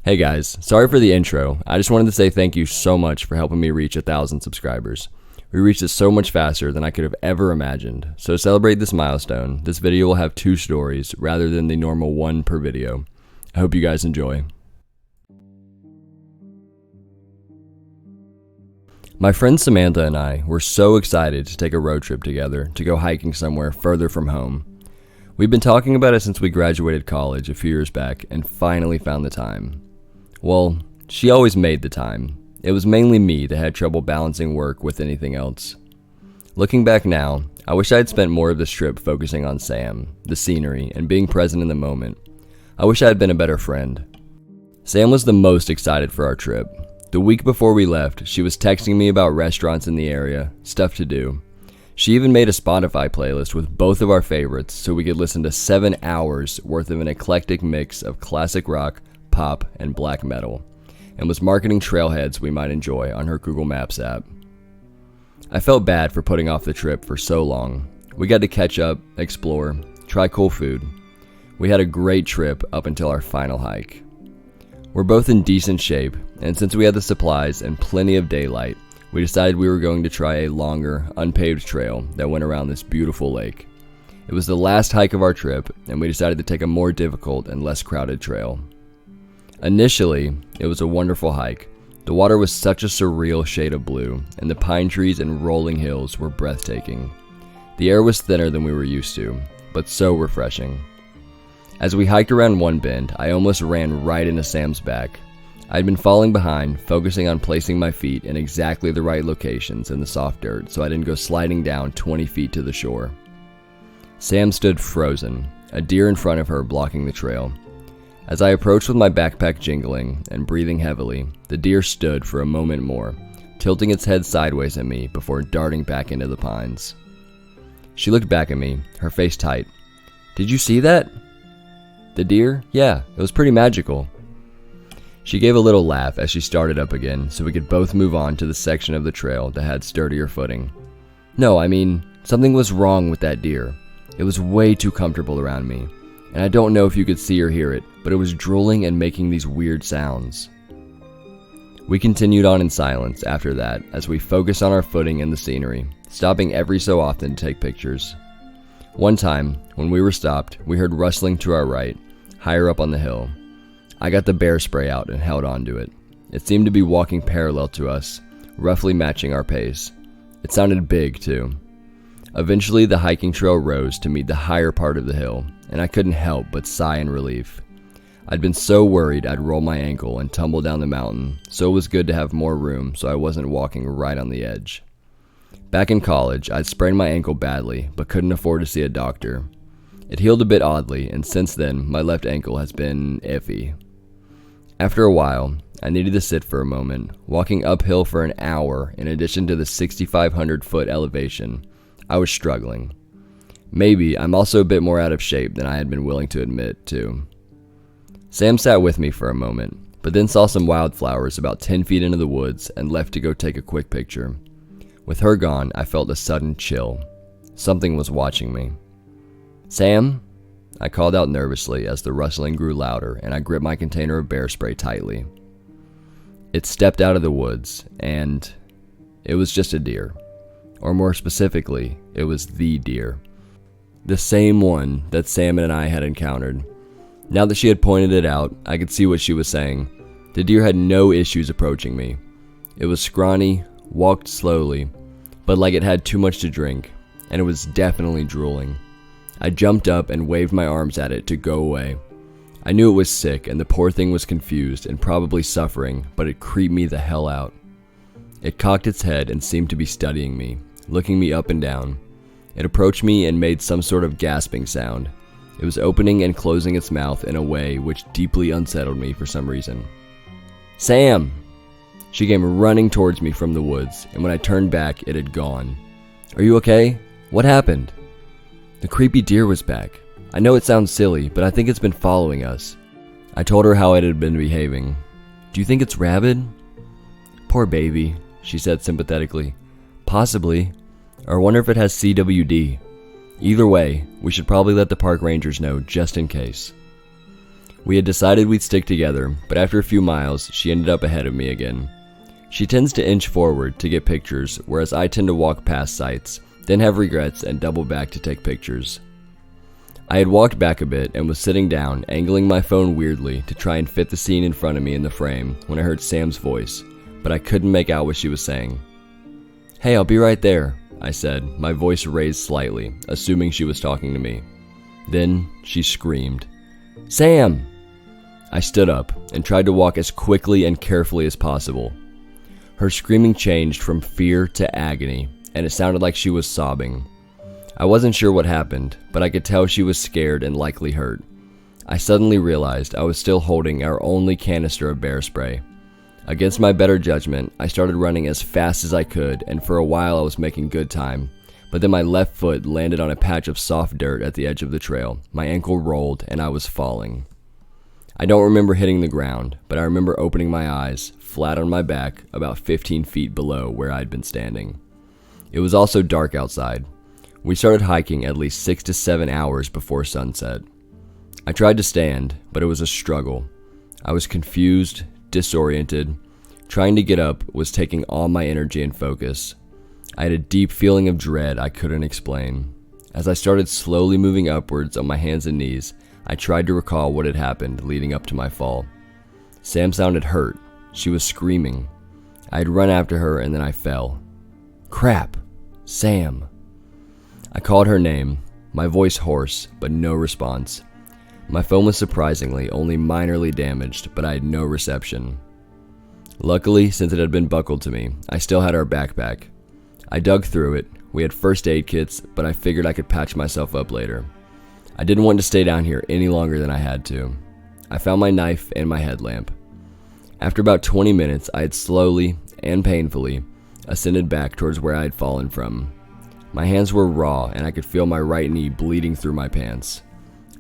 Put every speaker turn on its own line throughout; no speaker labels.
Hey guys, sorry for the intro. I just wanted to say thank you so much for helping me reach 1,000 subscribers. We reached it so much faster than I could have ever imagined. So to celebrate this milestone, this video will have 2 stories rather than the normal 1 per video. I hope you guys enjoy. My friend Samantha and I were so excited to take a road trip together to go hiking somewhere further from home. We've been talking about it since we graduated college a few years back and finally found the time. Well, she always made the time. It was mainly me that had trouble balancing work with anything else. Looking back now, I wish I had spent more of this trip focusing on Sam, the scenery, and being present in the moment. I wish I had been a better friend. Sam was the most excited for our trip. The week before we left, she was texting me about restaurants in the area, stuff to do. She even made a Spotify playlist with both of our favorites so we could listen to 7 hours worth of an eclectic mix of classic rock, pop, and black metal, and was marketing trailheads we might enjoy on her Google Maps app. I felt bad for putting off the trip for so long. We got to catch up, explore, try cool food. We had a great trip up until our final hike. We're both in decent shape, and since we had the supplies and plenty of daylight, we decided we were going to try a longer, unpaved trail that went around this beautiful lake. It was the last hike of our trip, and we decided to take a more difficult and less crowded trail. Initially, it was a wonderful hike. The water was such a surreal shade of blue, and the pine trees and rolling hills were breathtaking. The air was thinner than we were used to, but so refreshing. As we hiked around one bend, I almost ran right into Sam's back. I'd been falling behind, focusing on placing my feet in exactly the right locations in the soft dirt so I didn't go sliding down 20 feet to the shore. Sam stood frozen, a deer in front of her blocking the trail. As I approached with my backpack jingling and breathing heavily, the deer stood for a moment more, tilting its head sideways at me before darting back into the pines. She looked back at me, her face tight. "Did you see that?" "The deer? Yeah, it was pretty magical." She gave a little laugh as she started up again so we could both move on to the section of the trail that had sturdier footing. "No, I mean, something was wrong with that deer. It was way too comfortable around me. And I don't know if you could see or hear it, but it was drooling and making these weird sounds." We continued on in silence after that as we focused on our footing and the scenery, stopping every so often to take pictures. One time, when we were stopped, we heard rustling to our right, higher up on the hill. I got the bear spray out and held onto it. It seemed to be walking parallel to us, roughly matching our pace. It sounded big, too. Eventually, the hiking trail rose to meet the higher part of the hill, and I couldn't help but sigh in relief. I'd been so worried I'd roll my ankle and tumble down the mountain, so it was good to have more room so I wasn't walking right on the edge. Back in college, I'd sprained my ankle badly, but couldn't afford to see a doctor. It healed a bit oddly, and since then, my left ankle has been iffy. After a while, I needed to sit for a moment, walking uphill for an hour in addition to the 6,500 foot elevation. I was struggling. Maybe I'm also a bit more out of shape than I had been willing to admit, too. Sam sat with me for a moment, but then saw some wildflowers about 10 feet into the woods and left to go take a quick picture. With her gone, I felt a sudden chill. Something was watching me. "Sam?" I called out nervously as the rustling grew louder and I gripped my container of bear spray tightly. It stepped out of the woods, and it was just a deer. Or more specifically, it was the deer. The same one that Sam and I had encountered. Now that she had pointed it out, I could see what she was saying. The deer had no issues approaching me. It was scrawny, walked slowly, but like it had too much to drink, and it was definitely drooling. I jumped up and waved my arms at it to go away. I knew it was sick and the poor thing was confused and probably suffering, but it creeped me the hell out. It cocked its head and seemed to be studying me, looking me up and down. It approached me and made some sort of gasping sound. It was opening and closing its mouth in a way which deeply unsettled me for some reason. "Sam!" She came running towards me from the woods, and when I turned back, it had gone. "Are you okay? What happened?" "The creepy deer was back. I know it sounds silly, but I think it's been following us." I told her how it had been behaving. "Do you think it's rabid?" "Poor baby," she said sympathetically. "Possibly. Or I wonder if it has CWD. Either way, we should probably let the park rangers know just in case." We had decided we'd stick together, but after a few miles, she ended up ahead of me again. She tends to inch forward to get pictures, whereas I tend to walk past sites, then have regrets and double back to take pictures. I had walked back a bit and was sitting down, angling my phone weirdly to try and fit the scene in front of me in the frame when I heard Sam's voice, but I couldn't make out what she was saying. "Hey, I'll be right there," I said, my voice raised slightly, assuming she was talking to me. Then she screamed, "Sam!" I stood up and tried to walk as quickly and carefully as possible. Her screaming changed from fear to agony, and it sounded like she was sobbing. I wasn't sure what happened, but I could tell she was scared and likely hurt. I suddenly realized I was still holding our only canister of bear spray. Against my better judgment, I started running as fast as I could, and for a while I was making good time, but then my left foot landed on a patch of soft dirt at the edge of the trail. My ankle rolled, and I was falling. I don't remember hitting the ground, but I remember opening my eyes, flat on my back, about 15 feet below where I'd been standing. It was also dark outside. We started hiking at least 6 to 7 hours before sunset. I tried to stand, but it was a struggle. I was confused, disoriented. Trying to get up was taking all my energy and focus. I had a deep feeling of dread I couldn't explain. As I started slowly moving upwards on my hands and knees, I tried to recall what had happened leading up to my fall. Sam sounded hurt. She was screaming. I had run after her and then I fell. Crap! Sam! I called her name, my voice hoarse, but no response. My phone was surprisingly only minorly damaged, but I had no reception. Luckily, since it had been buckled to me, I still had our backpack. I dug through it. We had first aid kits, but I figured I could patch myself up later. I didn't want to stay down here any longer than I had to. I found my knife and my headlamp. After about 20 minutes, I had slowly and painfully ascended back towards where I had fallen from. My hands were raw and I could feel my right knee bleeding through my pants.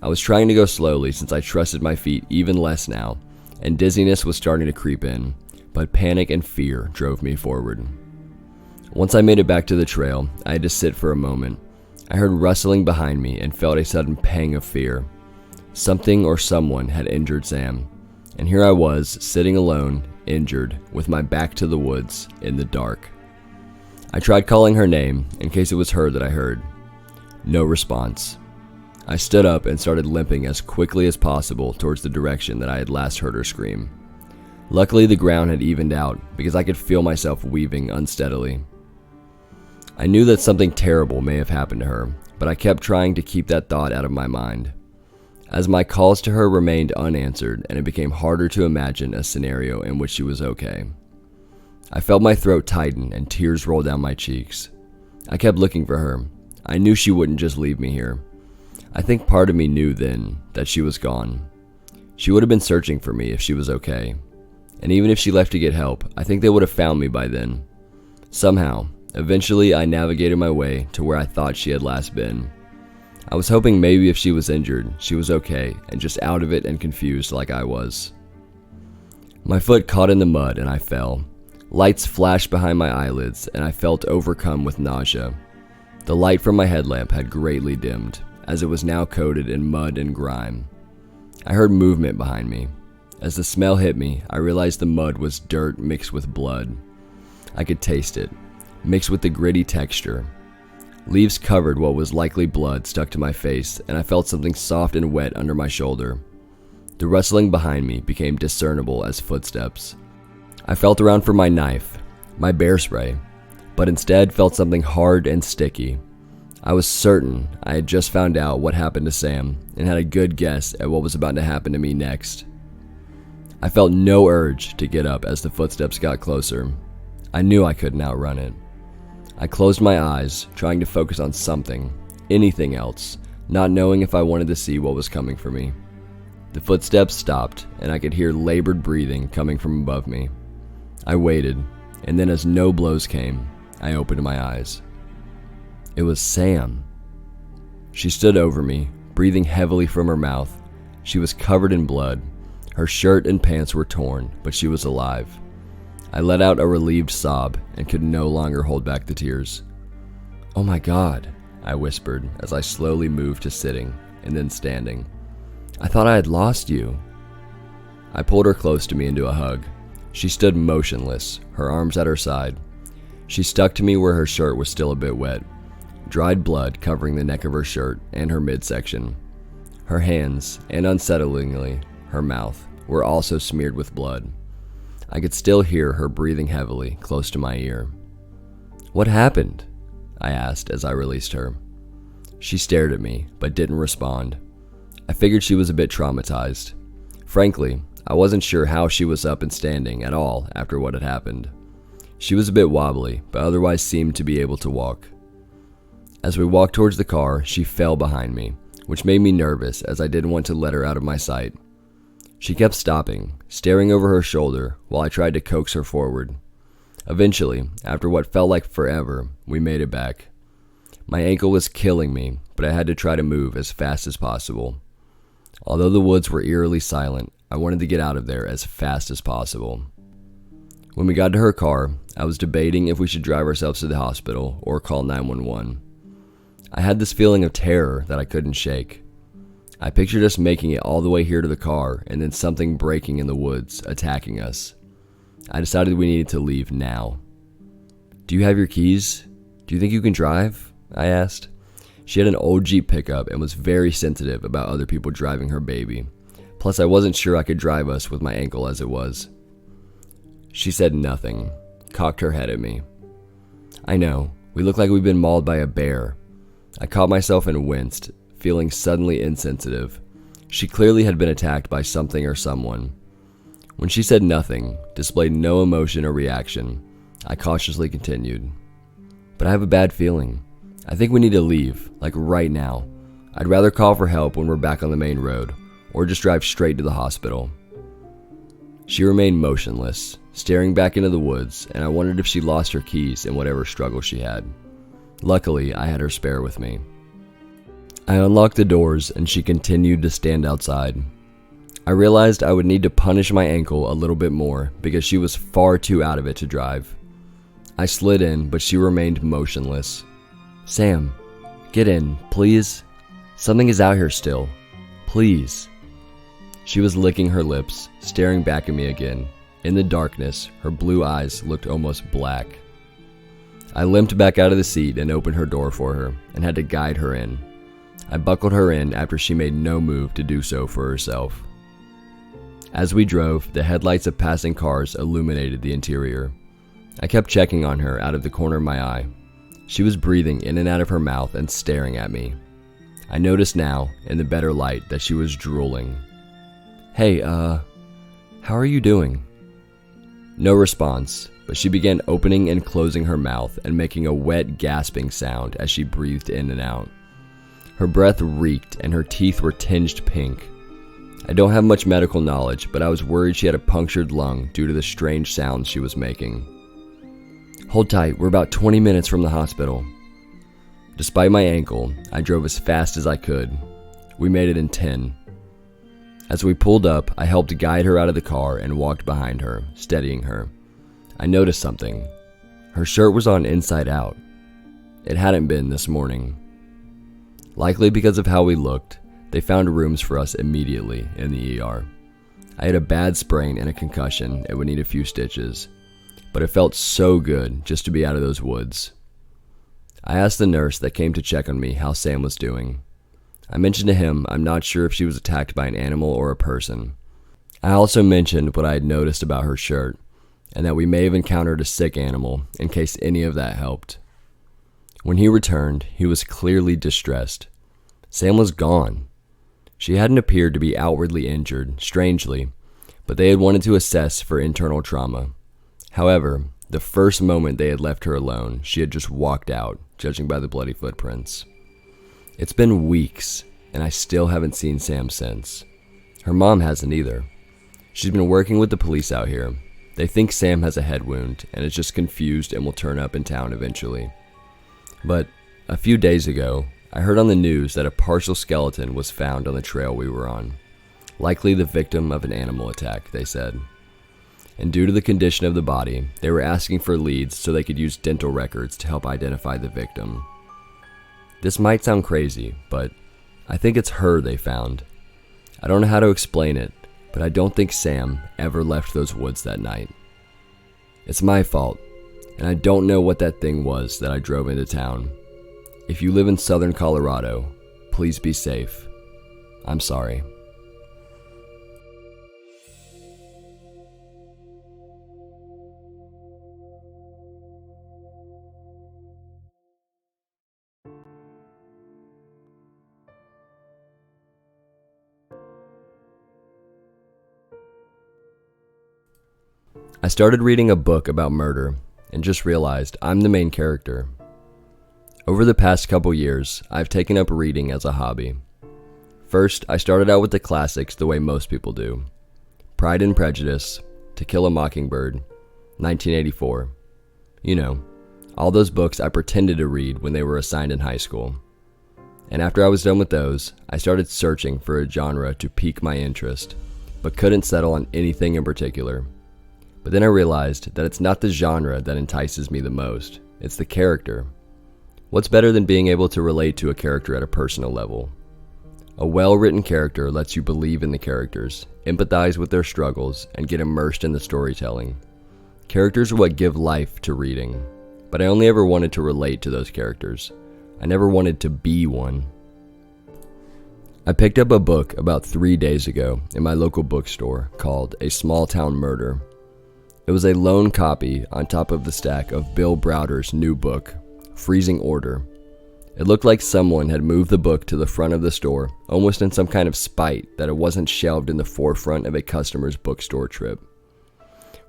I was trying to go slowly since I trusted my feet even less now, and dizziness was starting to creep in, but panic and fear drove me forward. Once I made it back to the trail, I had to sit for a moment. I heard rustling behind me and felt a sudden pang of fear. Something or someone had injured Sam, and here I was, sitting alone, injured, with my back to the woods, in the dark. I tried calling her name, in case it was her that I heard. No response. I stood up and started limping as quickly as possible towards the direction that I had last heard her scream. Luckily, the ground had evened out because I could feel myself weaving unsteadily. I knew that something terrible may have happened to her, but I kept trying to keep that thought out of my mind. As my calls to her remained unanswered and it became harder to imagine a scenario in which she was okay. I felt my throat tighten and tears roll down my cheeks. I kept looking for her. I knew she wouldn't just leave me here. I think part of me knew then that she was gone. She would have been searching for me if she was okay. And even if she left to get help, I think they would have found me by then. Somehow, eventually I navigated my way to where I thought she had last been. I was hoping maybe if she was injured, she was okay and just out of it and confused like I was. My foot caught in the mud and I fell. Lights flashed behind my eyelids and I felt overcome with nausea. The light from my headlamp had greatly dimmed, as it was now coated in mud and grime. I heard movement behind me. As the smell hit me, I realized the mud was dirt mixed with blood. I could taste it, mixed with the gritty texture. Leaves covered what was likely blood stuck to my face, and I felt something soft and wet under my shoulder. The rustling behind me became discernible as footsteps. I felt around for my knife, my bear spray, but instead felt something hard and sticky. I was certain I had just found out what happened to Sam and had a good guess at what was about to happen to me next. I felt no urge to get up as the footsteps got closer. I knew I couldn't outrun it. I closed my eyes, trying to focus on something, anything else, not knowing if I wanted to see what was coming for me. The footsteps stopped, and I could hear labored breathing coming from above me. I waited, and then as no blows came, I opened my eyes. It was Sam. She stood over me, breathing heavily from her mouth. She was covered in blood. Her shirt and pants were torn, but she was alive. I let out a relieved sob and could no longer hold back the tears. "Oh my God," I whispered as I slowly moved to sitting and then standing. "I thought I had lost you." I pulled her close to me into a hug. She stood motionless, her arms at her side. She stuck to me where her shirt was still a bit wet, dried blood covering the neck of her shirt and her midsection. Her hands, and unsettlingly, her mouth, were also smeared with blood. I could still hear her breathing heavily close to my ear. "What happened?" I asked as I released her. She stared at me, but didn't respond. I figured she was a bit traumatized. Frankly, I wasn't sure how she was up and standing at all after what had happened. She was a bit wobbly, but otherwise seemed to be able to walk. As we walked towards the car, she fell behind me, which made me nervous as I didn't want to let her out of my sight. She kept stopping, staring over her shoulder while I tried to coax her forward. Eventually, after what felt like forever, we made it back. My ankle was killing me, but I had to try to move as fast as possible. Although the woods were eerily silent, I wanted to get out of there as fast as possible. When we got to her car, I was debating if we should drive ourselves to the hospital or call 911. I had this feeling of terror that I couldn't shake. I pictured us making it all the way here to the car and then something breaking in the woods, attacking us. I decided we needed to leave now. "Do you have your keys? Do you think you can drive?" I asked. She had an old Jeep pickup and was very sensitive about other people driving her baby. Plus, I wasn't sure I could drive us with my ankle as it was. She said nothing, cocked her head at me. I know, we look like we've been mauled by a bear. I caught myself and winced, feeling suddenly insensitive. She clearly had been attacked by something or someone. When she said nothing, displayed no emotion or reaction, I cautiously continued. "But I have a bad feeling. I think we need to leave, like right now. I'd rather call for help when we're back on the main road, or just drive straight to the hospital." She remained motionless, staring back into the woods, and I wondered if she lost her keys in whatever struggle she had. Luckily, I had her spare with me. I unlocked the doors and she continued to stand outside. I realized I would need to punish my ankle a little bit more because she was far too out of it to drive. I slid in, but she remained motionless. "Sam, get in, please. Something is out here still. Please." She was licking her lips, staring back at me again. In the darkness, her blue eyes looked almost black. I limped back out of the seat and opened her door for her, and had to guide her in. I buckled her in after she made no move to do so for herself. As we drove, the headlights of passing cars illuminated the interior. I kept checking on her out of the corner of my eye. She was breathing in and out of her mouth and staring at me. I noticed now, in the better light, that she was drooling. "Hey, how are you doing?" No response, but she began opening and closing her mouth and making a wet, gasping sound as she breathed in and out. Her breath reeked and her teeth were tinged pink. I don't have much medical knowledge, but I was worried she had a punctured lung due to the strange sounds she was making. "Hold tight, we're about 20 minutes from the hospital." Despite my ankle, I drove as fast as I could. We made it in 10. As we pulled up, I helped guide her out of the car and walked behind her, steadying her. I noticed something. Her shirt was on inside out. It hadn't been this morning. Likely because of how we looked, they found rooms for us immediately in the ER. I had a bad sprain and a concussion and would need a few stitches, but it felt so good just to be out of those woods. I asked the nurse that came to check on me how Sam was doing. I mentioned to him I'm not sure if she was attacked by an animal or a person. I also mentioned what I had noticed about her shirt, and that we may have encountered a sick animal in case any of that helped. When he returned, he was clearly distressed. Sam was gone. She hadn't appeared to be outwardly injured, strangely, but they had wanted to assess for internal trauma. However, the first moment they had left her alone, she had just walked out, judging by the bloody footprints. It's been weeks, and I still haven't seen Sam since. Her mom hasn't either. She's been working with the police out here. They think Sam has a head wound and is just confused and will turn up in town eventually. But a few days ago, I heard on the news that a partial skeleton was found on the trail we were on. Likely the victim of an animal attack, they said. And due to the condition of the body, they were asking for leads so they could use dental records to help identify the victim. This might sound crazy, but I think it's her they found. I don't know how to explain it, but I don't think Sam ever left those woods that night. It's my fault, and I don't know what that thing was that I drove into town. If you live in southern Colorado, please be safe. I'm sorry. I started reading a book about murder and just realized I'm the main character. Over the past couple years, I've taken up reading as a hobby. First, I started out with the classics the way most people do. Pride and Prejudice, To Kill a Mockingbird, 1984. You know, all those books I pretended to read when they were assigned in high school. And after I was done with those, I started searching for a genre to pique my interest, but couldn't settle on anything in particular. But then I realized that it's not the genre that entices me the most, it's the character. What's better than being able to relate to a character at a personal level? A well-written character lets you believe in the characters, empathize with their struggles, and get immersed in the storytelling. Characters are what give life to reading, but I only ever wanted to relate to those characters. I never wanted to be one. I picked up a book about 3 days ago in my local bookstore called A Small Town Murder. It was a lone copy on top of the stack of Bill Browder's new book, Freezing Order. It looked like someone had moved the book to the front of the store, almost in some kind of spite that it wasn't shelved in the forefront of a customer's bookstore trip.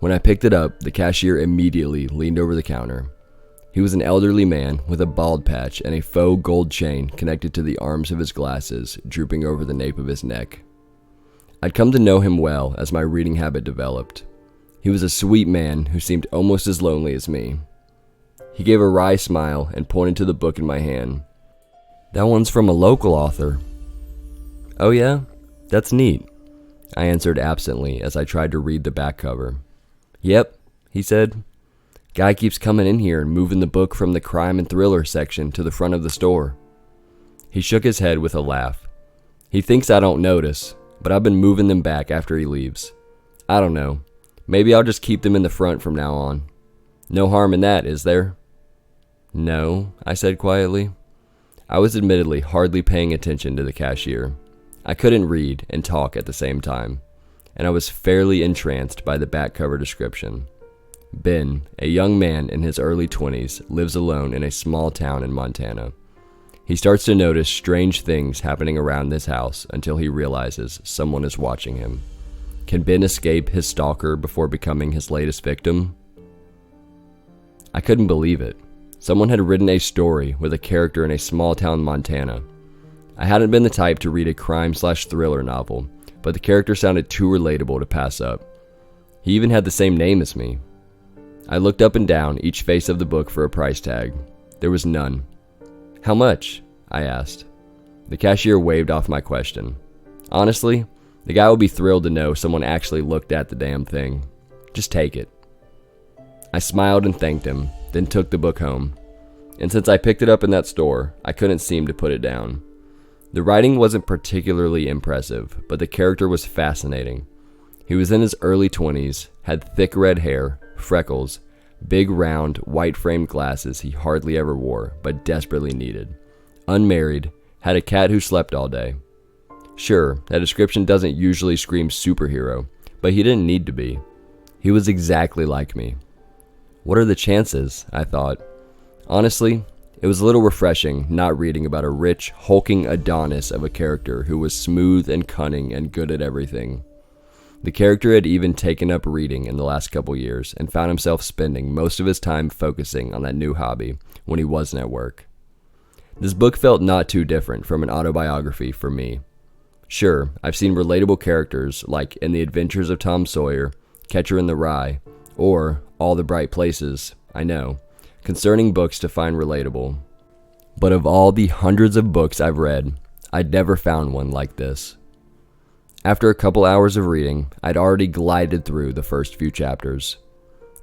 When I picked it up, the cashier immediately leaned over the counter. He was an elderly man with a bald patch and a faux gold chain connected to the arms of his glasses, drooping over the nape of his neck. I'd come to know him well as my reading habit developed. He was a sweet man who seemed almost as lonely as me. He gave a wry smile and pointed to the book in my hand. "That one's from a local author." "Oh yeah? That's neat," I answered absently as I tried to read the back cover. "Yep," he said. "Guy keeps coming in here and moving the book from the crime and thriller section to the front of the store." He shook his head with a laugh. "He thinks I don't notice, but I've been moving them back after he leaves. I don't know. Maybe I'll just keep them in the front from now on. No harm in that, is there?" "No," I said quietly. I was admittedly hardly paying attention to the cashier. I couldn't read and talk at the same time, and I was fairly entranced by the back cover description. Ben, a young man in his early 20s, lives alone in a small town in Montana. He starts to notice strange things happening around this house until he realizes someone is watching him. Can Ben escape his stalker before becoming his latest victim? I couldn't believe it. Someone had written a story with a character in a small town Montana. I hadn't been the type to read a crime/thriller novel, but the character sounded too relatable to pass up. He even had the same name as me. I looked up and down each face of the book for a price tag. There was none. "How much?" I asked. The cashier waved off my question. Honestly, the guy would be thrilled to know someone actually looked at the damn thing. Just take it. I smiled and thanked him, then took the book home. And since I picked it up in that store, I couldn't seem to put it down. The writing wasn't particularly impressive, but the character was fascinating. He was in his early 20s, had thick red hair, freckles, big round, white-framed glasses he hardly ever wore, but desperately needed. Unmarried, had a cat who slept all day. Sure, that description doesn't usually scream superhero, but he didn't need to be. He was exactly like me. What are the chances? I thought. Honestly, it was a little refreshing not reading about a rich, hulking Adonis of a character who was smooth and cunning and good at everything. The character had even taken up reading in the last couple years and found himself spending most of his time focusing on that new hobby when he wasn't at work. This book felt not too different from an autobiography for me. Sure, I've seen relatable characters like In the Adventures of Tom Sawyer, Catcher in the Rye, or All the Bright Places, I know, concerning books to find relatable. But of all the hundreds of books I've read, I'd never found one like this. After a couple hours of reading, I'd already glided through the first few chapters.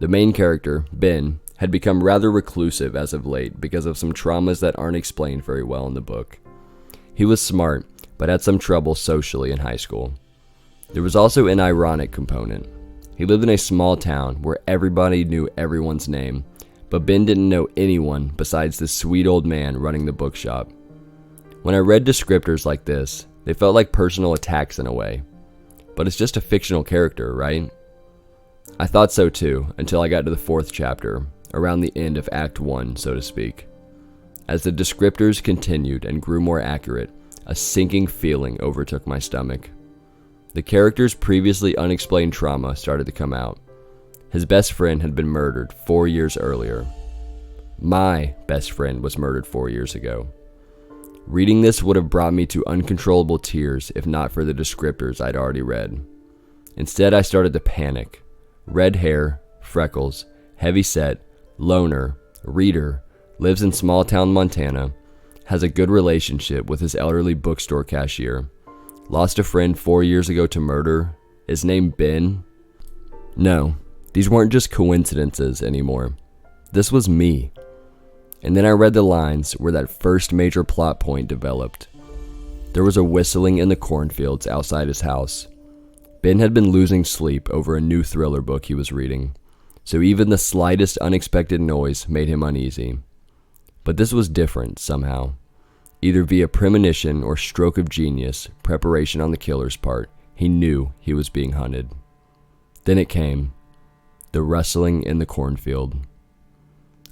The main character, Ben, had become rather reclusive as of late because of some traumas that aren't explained very well in the book. He was smart, but had some trouble socially in high school. There was also an ironic component. He lived in a small town where everybody knew everyone's name, but Ben didn't know anyone besides the sweet old man running the bookshop. When I read descriptors like this, they felt like personal attacks in a way. But it's just a fictional character, right? I thought so too, until I got to the 4th chapter, around the end of Act 1, so to speak. As the descriptors continued and grew more accurate, a sinking feeling overtook my stomach. The character's previously unexplained trauma started to come out. His best friend had been murdered 4 years earlier. My best friend was murdered 4 years ago. Reading this would have brought me to uncontrollable tears if not for the descriptors I'd already read. Instead, I started to panic. Red hair, freckles, heavy set, loner, reader, lives in small town Montana, has a good relationship with his elderly bookstore cashier, lost a friend 4 years ago to murder, is named Ben. No, these weren't just coincidences anymore. This was me. And then I read the lines where that first major plot point developed. There was a whistling in the cornfields outside his house. Ben had been losing sleep over a new thriller book he was reading, so even the slightest unexpected noise made him uneasy. But this was different somehow. Either via premonition or stroke of genius, preparation on the killer's part, he knew he was being hunted. Then it came. The rustling in the cornfield.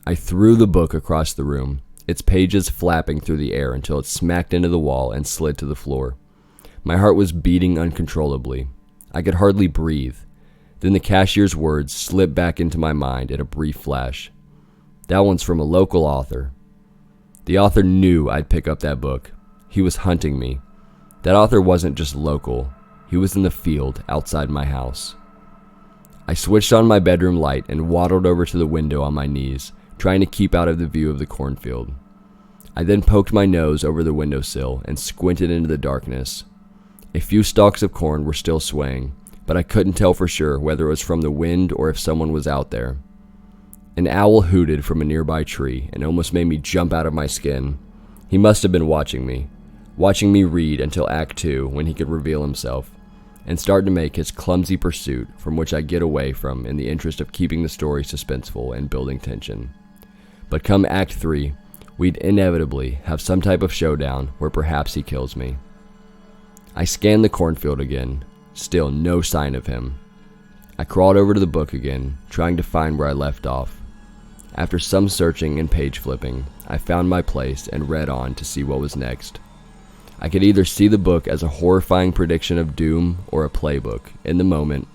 I threw the book across the room, its pages flapping through the air until it smacked into the wall and slid to the floor. My heart was beating uncontrollably. I could hardly breathe. Then the cashier's words slipped back into my mind in a brief flash. That one's from a local author. The author knew I'd pick up that book. He was hunting me. That author wasn't just local. He was in the field outside my house. I switched on my bedroom light and waddled over to the window on my knees, trying to keep out of the view of the cornfield. I then poked my nose over the windowsill and squinted into the darkness. A few stalks of corn were still swaying, but I couldn't tell for sure whether it was from the wind or if someone was out there. An owl hooted from a nearby tree and almost made me jump out of my skin. He must have been watching me read until Act 2 when he could reveal himself, and start to make his clumsy pursuit from which I get away from in the interest of keeping the story suspenseful and building tension. But come Act 3, we'd inevitably have some type of showdown where perhaps he kills me. I scanned the cornfield again, still no sign of him. I crawled over to the book again, trying to find where I left off. After some searching and page flipping, I found my place and read on to see what was next. I could either see the book as a horrifying prediction of doom or a playbook. In the moment,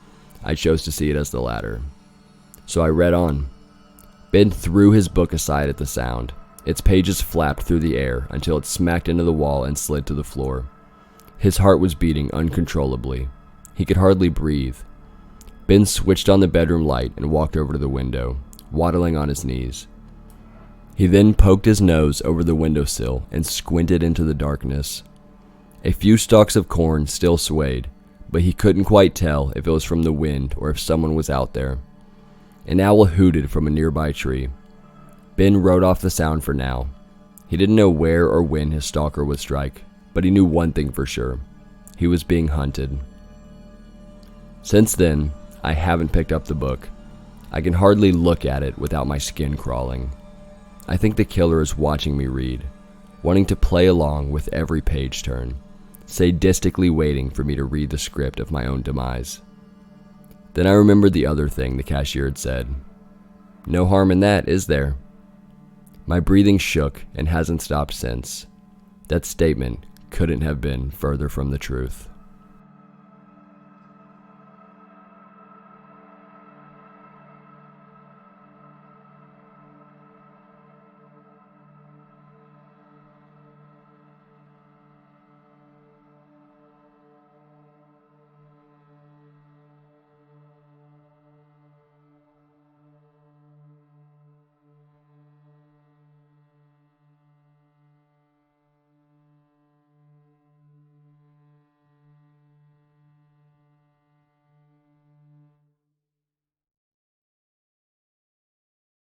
I chose to see it as the latter. So I read on. Ben threw his book aside at the sound. Its pages flapped through the air until it smacked into the wall and slid to the floor. His heart was beating uncontrollably. He could hardly breathe. Ben switched on the bedroom light and walked over to the window, waddling on his knees. He then poked his nose over the windowsill and squinted into the darkness. A few stalks of corn still swayed, but he couldn't quite tell if it was from the wind or if someone was out there. An owl hooted from a nearby tree. Ben wrote off the sound for now. He didn't know where or when his stalker would strike, but he knew one thing for sure. He was being hunted. Since then, I haven't picked up the book. I can hardly look at it without my skin crawling. I think the killer is watching me read, wanting to play along with every page turn, sadistically waiting for me to read the script of my own demise. Then I remembered the other thing the cashier had said. No harm in that, is there? My breathing shook and hasn't stopped since. That statement couldn't have been further from the truth.